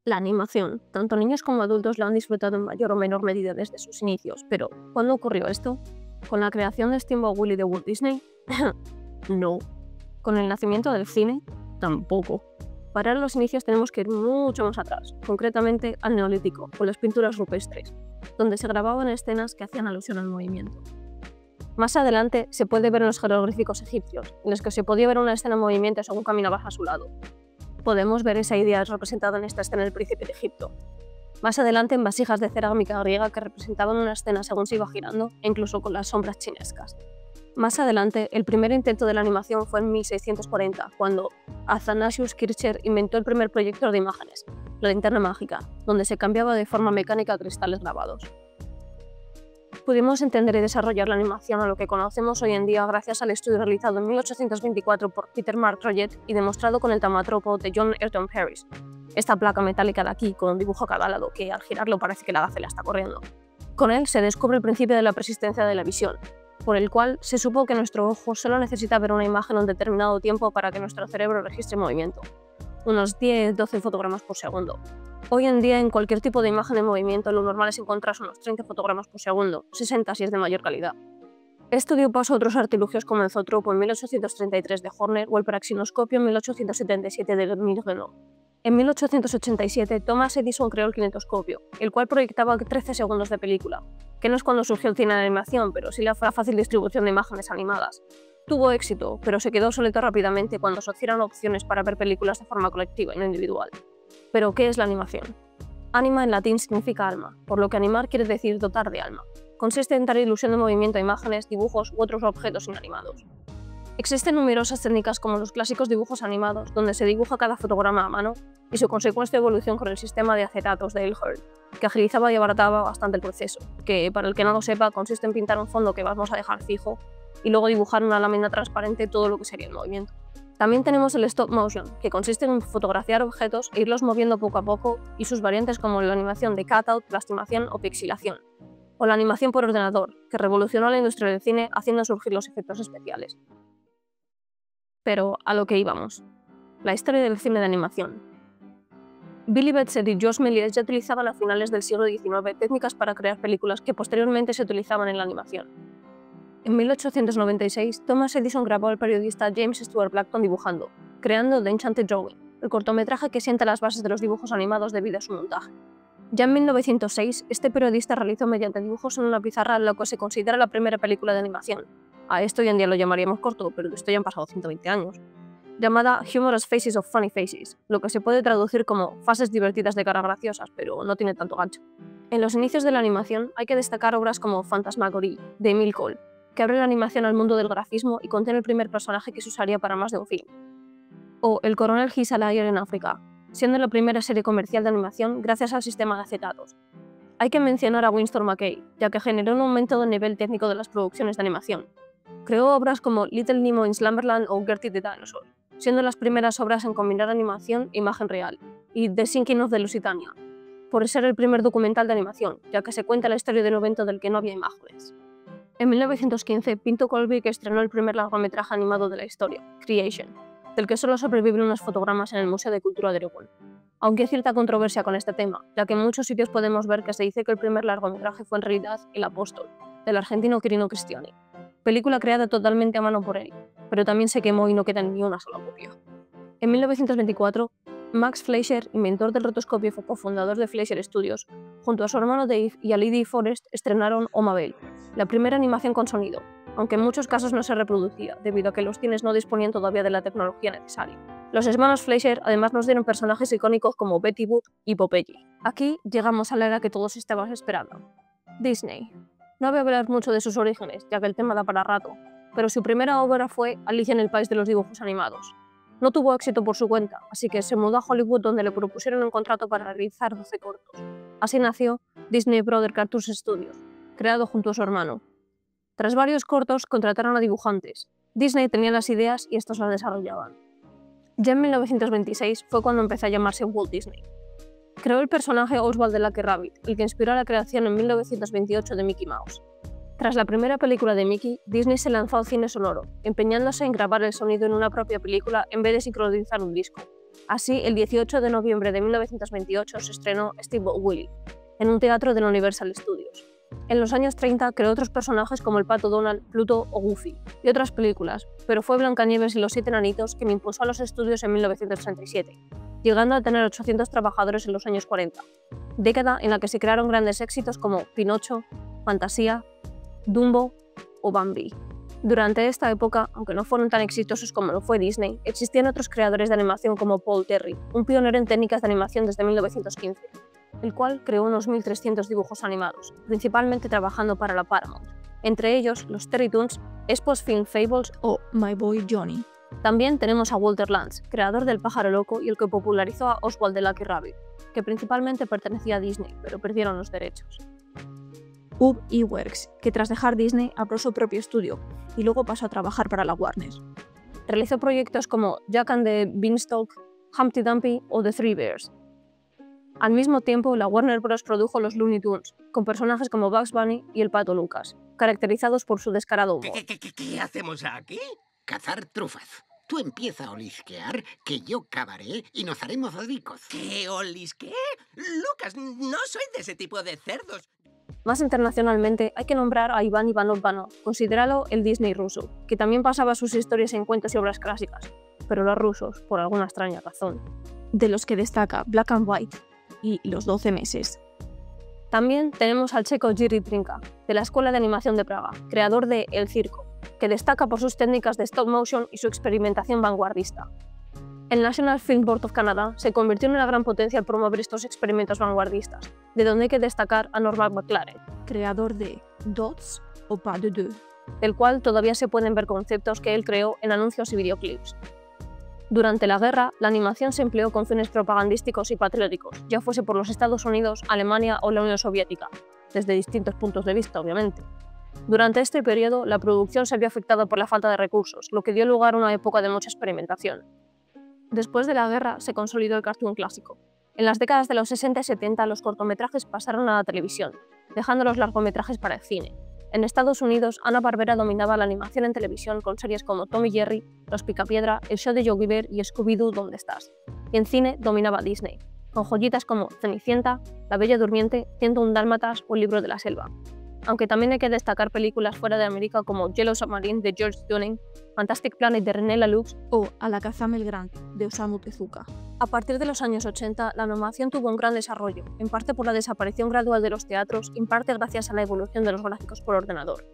La animación, tanto niños como adultos la han disfrutado en mayor o menor medida desde sus inicios, pero ¿cuándo ocurrió esto? ¿Con la creación de Steamboat Willie de Walt Disney? No. ¿Con el nacimiento del cine? Tampoco. Para los inicios tenemos que ir mucho más atrás, concretamente al Neolítico, con las pinturas rupestres, donde se grababan escenas que hacían alusión al movimiento. Más adelante se puede ver en los jeroglíficos egipcios, en los que se podía ver una escena en movimiento según caminabas a su lado. Podemos ver esa idea representada en esta escena del príncipe de Egipto. Más adelante en vasijas de cerámica griega que representaban una escena según se iba girando, e incluso con las sombras chinescas. Más adelante, el primer intento de la animación fue en 1640, cuando Athanasius Kircher inventó el primer proyector de imágenes, la linterna mágica, donde se cambiaba de forma mecánica a cristales grabados. Pudimos entender y desarrollar la animación a lo que conocemos hoy en día gracias al estudio realizado en 1824 por Peter Mark Rogers y demostrado con el tamatropo de John Ayrton Harris, esta placa metálica de aquí con un dibujo a cada lado que al girarlo parece que la gacela está corriendo. Con él se descubre el principio de la persistencia de la visión, por el cual se supo que nuestro ojo solo necesita ver una imagen en un determinado tiempo para que nuestro cerebro registre movimiento, unos 10-12 fotogramas por segundo. Hoy en día, en cualquier tipo de imagen en movimiento, lo normal es encontrar unos 30 fotogramas por segundo, 60 si es de mayor calidad. Esto dio paso a otros artilugios como el zootropo en 1833 de Horner o el praxinoscopio en 1877 de Milgrenot. En 1887, Thomas Edison creó el kinetoscopio, el cual proyectaba 13 segundos de película, que no es cuando surgió el cine de animación, pero sí la fácil distribución de imágenes animadas. Tuvo éxito, pero se quedó obsoleto rápidamente cuando surgieron opciones para ver películas de forma colectiva y no individual. Pero, ¿qué es la animación? Anima en latín significa alma, por lo que animar quiere decir dotar de alma. Consiste en dar ilusión de movimiento a imágenes, dibujos u otros objetos inanimados. Existen numerosas técnicas como los clásicos dibujos animados, donde se dibuja cada fotograma a mano, y su consecuente evolución con el sistema de acetatos de Eilhart, que agilizaba y abarataba bastante el proceso, que, para el que no lo sepa, consiste en pintar un fondo que vamos a dejar fijo y luego dibujar una lámina transparente todo lo que sería el movimiento. También tenemos el stop motion, que consiste en fotografiar objetos e irlos moviendo poco a poco, y sus variantes como la animación de cutout, plastimación o pixilación, o la animación por ordenador, que revolucionó la industria del cine haciendo surgir los efectos especiales. Pero a lo que íbamos. La historia del cine de animación. Billy Batson y George Méliès ya utilizaban a finales del siglo XIX técnicas para crear películas que posteriormente se utilizaban en la animación. En 1896, Thomas Edison grabó al periodista James Stuart Blackton dibujando, creando The Enchanted Drawing, el cortometraje que sienta las bases de los dibujos animados debido a su montaje. Ya en 1906, este periodista realizó mediante dibujos en una pizarra lo que se considera la primera película de animación. A esto hoy en día lo llamaríamos corto, pero de esto ya han pasado 120 años. Llamada Humorous Faces of Funny Faces, lo que se puede traducir como fases divertidas de caras graciosas, pero no tiene tanto gancho. En los inicios de la animación hay que destacar obras como Phantasmagorie, de Emile Cole, que abre la animación al mundo del grafismo y contiene el primer personaje que se usaría para más de un film. O El coronel Heath Slayer en África, siendo la primera serie comercial de animación gracias al sistema de acetatos. Hay que mencionar a Winston McCay, ya que generó un aumento del nivel técnico de las producciones de animación. Creó obras como Little Nemo in Slumberland o Gertie the Dinosaur, siendo las primeras obras en combinar animación e imagen real, y The Sinking of the Lusitania, por ser el primer documental de animación, ya que se cuenta la historia de un evento del que no había imágenes. En 1915, Pinto Colville estrenó el primer largometraje animado de la historia, Creation, del que solo sobreviven unos fotogramas en el Museo de Cultura de Oregón. Aunque hay cierta controversia con este tema, ya que en muchos sitios podemos ver que se dice que el primer largometraje fue en realidad El Apóstol, del argentino Quirino Cristiani, película creada totalmente a mano por él, pero también se quemó y no queda ni una sola copia. En 1924, Max Fleischer, inventor del rotoscopio y cofundador de Fleischer Studios, junto a su hermano Dave y a Lydie Forrest, estrenaron Omabel, la primera animación con sonido, aunque en muchos casos no se reproducía, debido a que los cines no disponían todavía de la tecnología necesaria. Los hermanos Fleischer además nos dieron personajes icónicos como Betty Boop y Popeye. Aquí llegamos a la era que todos estábamos esperando. Disney. No voy a hablar mucho de sus orígenes, ya que el tema da para rato, pero su primera obra fue Alicia en el País de los Dibujos Animados. No tuvo éxito por su cuenta, así que se mudó a Hollywood, donde le propusieron un contrato para realizar 12 cortos. Así nació Disney Brother Cartoons Studios, creado junto a su hermano. Tras varios cortos, contrataron a dibujantes. Disney tenía las ideas y estos las desarrollaban. Ya en 1926 fue cuando empezó a llamarse Walt Disney. Creó el personaje Oswald the Lucky Rabbit, el que inspiró la creación en 1928 de Mickey Mouse. Tras la primera película de Mickey, Disney se lanzó al cine sonoro, empeñándose en grabar el sonido en una propia película en vez de sincronizar un disco. Así, el 18 de noviembre de 1928 se estrenó Steamboat Willie, en un teatro de la Universal Studios. En los años 30 creó otros personajes como el Pato Donald, Pluto o Goofy, y otras películas, pero fue Blancanieves y los 7 enanitos quien impulsó a los estudios en 1937, llegando a tener 800 trabajadores en los años 40, década en la que se crearon grandes éxitos como Pinocho, Fantasía, Dumbo o Bambi. Durante esta época, aunque no fueron tan exitosos como lo fue Disney, existían otros creadores de animación como Paul Terry, un pionero en técnicas de animación desde 1915, el cual creó unos 1.300 dibujos animados, principalmente trabajando para la Paramount, entre ellos los Terrytoons, Espos Film Fables o My Boy Johnny. También tenemos a Walter Lantz, creador del Pájaro Loco y el que popularizó a Oswald the Lucky Rabbit, que principalmente pertenecía a Disney, pero perdieron los derechos. Ub Iwerks, que tras dejar Disney abrió su propio estudio y luego pasó a trabajar para la Warner. Realizó proyectos como Jack and the Beanstalk, Humpty Dumpty o The Three Bears. Al mismo tiempo, la Warner Bros. Produjo los Looney Tunes, con personajes como Bugs Bunny y el Pato Lucas, caracterizados por su descarado humor. ¿Qué hacemos aquí? Cazar trufas. Tú empieza a olisquear, que yo cavaré y nos haremos ricos. ¿Qué olisqué? Lucas, no soy de ese tipo de cerdos. Más internacionalmente, hay que nombrar a Iván Ivanov Vanov, considerado el Disney ruso, que también basaba sus historias en cuentos y obras clásicas, pero los rusos, por alguna extraña razón, de los que destaca Black and White y Los 12 meses. También tenemos al checo Jiří Trnka, de la Escuela de Animación de Praga, creador de El Circo, que destaca por sus técnicas de stop motion y su experimentación vanguardista. El National Film Board of Canada se convirtió en una gran potencia al promover estos experimentos vanguardistas, de donde hay que destacar a Norman McLaren, creador de Dots o Pas de Deux, del cual todavía se pueden ver conceptos que él creó en anuncios y videoclips. Durante la guerra, la animación se empleó con fines propagandísticos y patrióticos, ya fuese por los Estados Unidos, Alemania o la Unión Soviética, desde distintos puntos de vista, obviamente. Durante este periodo, la producción se vio afectada por la falta de recursos, lo que dio lugar a una época de mucha experimentación. Después de la guerra, se consolidó el cartoon clásico. En las décadas de los 60 y 70, los cortometrajes pasaron a la televisión, dejando los largometrajes para el cine. En Estados Unidos, Hanna-Barbera dominaba la animación en televisión con series como Tom y Jerry, Los Picapiedra, El Show de Yogi Bear y Scooby-Doo ¿Dónde estás? Y en cine dominaba Disney, con joyitas como Cenicienta, La Bella Durmiente, 101 Dálmatas o El Libro de la Selva. Aunque también hay que destacar películas fuera de América como Yellow Submarine de George Dunning, Fantastic Planet de René Laloux o Alakazam el Grande de Osamu Tezuka. A partir de los años 80, la animación tuvo un gran desarrollo, en parte por la desaparición gradual de los teatros y en parte gracias a la evolución de los gráficos por ordenador.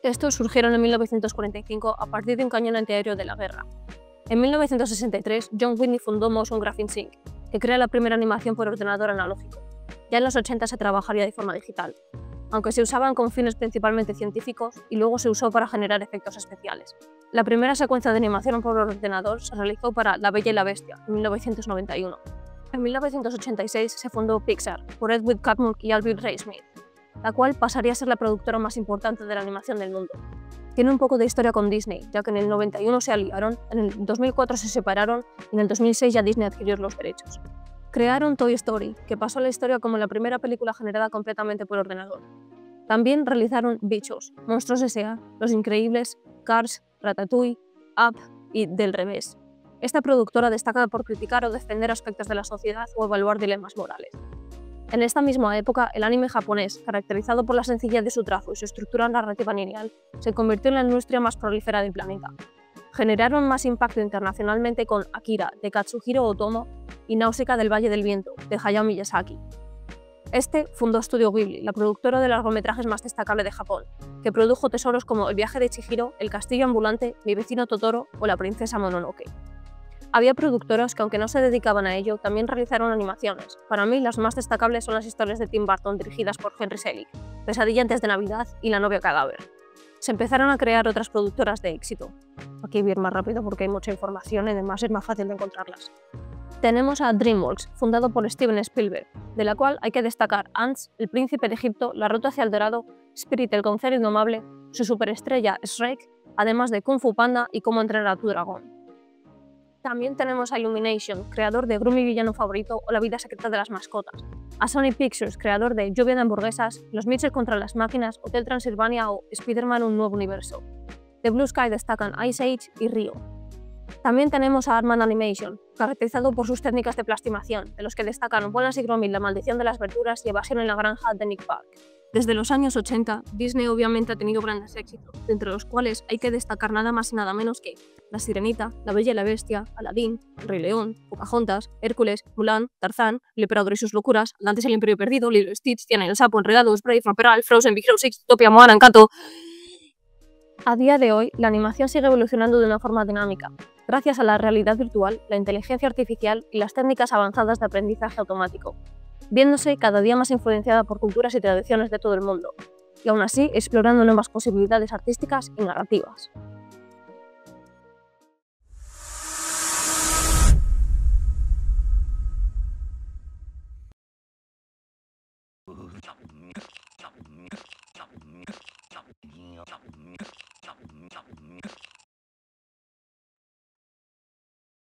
Estos surgieron en 1945 a partir de un cañón antiaéreo de la guerra. En 1963, John Whitney fundó Motion Graphics Inc., que crea la primera animación por ordenador analógico. Ya en los 80 se trabajaría de forma digital, aunque se usaban con fines principalmente científicos y luego se usó para generar efectos especiales. La primera secuencia de animación por ordenador se realizó para La Bella y la Bestia, en 1991. En 1986 se fundó Pixar, por Edwin Catmull y Alvin Ray Smith, la cual pasaría a ser la productora más importante de la animación del mundo. Tiene un poco de historia con Disney, ya que en el 91 se aliaron, en el 2004 se separaron y en el 2006 ya Disney adquirió los derechos. Crearon Toy Story, que pasó a la historia como la primera película generada completamente por ordenador. También realizaron Bichos, Monstruos S.A., Los Increíbles, Cars, Ratatouille, Up y Del Revés. Esta productora destaca por criticar o defender aspectos de la sociedad o evaluar dilemas morales. En esta misma época, el anime japonés, caracterizado por la sencillez de su trazo y su estructura narrativa lineal, se convirtió en la industria más prolífera del planeta. Generaron más impacto internacionalmente con Akira, de Katsuhiro Otomo, y Náusica del Valle del Viento, de Hayao Miyazaki. Este fundó Studio Ghibli, la productora de largometrajes más destacable de Japón, que produjo tesoros como El viaje de Chihiro, El castillo ambulante, Mi vecino Totoro o La princesa Mononoke. Había productoras que, aunque no se dedicaban a ello, también realizaron animaciones. Para mí, las más destacables son las historias de Tim Burton dirigidas por Henry Selick, Pesadilla antes de Navidad y La novia cadáver. Se empezaron a crear otras productoras de éxito. Aquí voy a ir más rápido porque hay mucha información y además es más fácil de encontrarlas. Tenemos a DreamWorks, fundado por Steven Spielberg, de la cual hay que destacar Ants, El príncipe de Egipto, La ruta hacia el dorado, Spirit, el corcel indomable, su superestrella Shrek, además de Kung Fu Panda y Cómo entrenar a tu dragón. También tenemos a Illumination, creador de Gru mi villano favorito o La vida secreta de las mascotas, a Sony Pictures, creador de Lluvia de hamburguesas, Los Mitchell contra las máquinas, Hotel Transilvania o Spider-Man un nuevo universo. De Blue Sky destacan Ice Age y Rio. También tenemos a Aardman Animation, caracterizado por sus técnicas de plastimación, de los que destacan Wallace y Gromit, La maldición de las verduras y Evasión en la granja de Nick Park. Desde los años 80, Disney obviamente ha tenido grandes éxitos, entre los cuales hay que destacar nada más y nada menos que La Sirenita, La Bella y la Bestia, Aladdin, El Rey León, Pocahontas, Hércules, Mulan, Tarzán, El Emperador y sus locuras, Atlantis y el Imperio Perdido, Lilo y Stitch, Tiana y el Sapo, Enredados, Brave, Romper, Frozen, Big Hero 6, Utopia, Moana, Encanto. A día de hoy, la animación sigue evolucionando de una forma dinámica, gracias a la realidad virtual, la inteligencia artificial y las técnicas avanzadas de aprendizaje automático, viéndose cada día más influenciada por culturas y tradiciones de todo el mundo, y aún así explorando nuevas posibilidades artísticas y narrativas.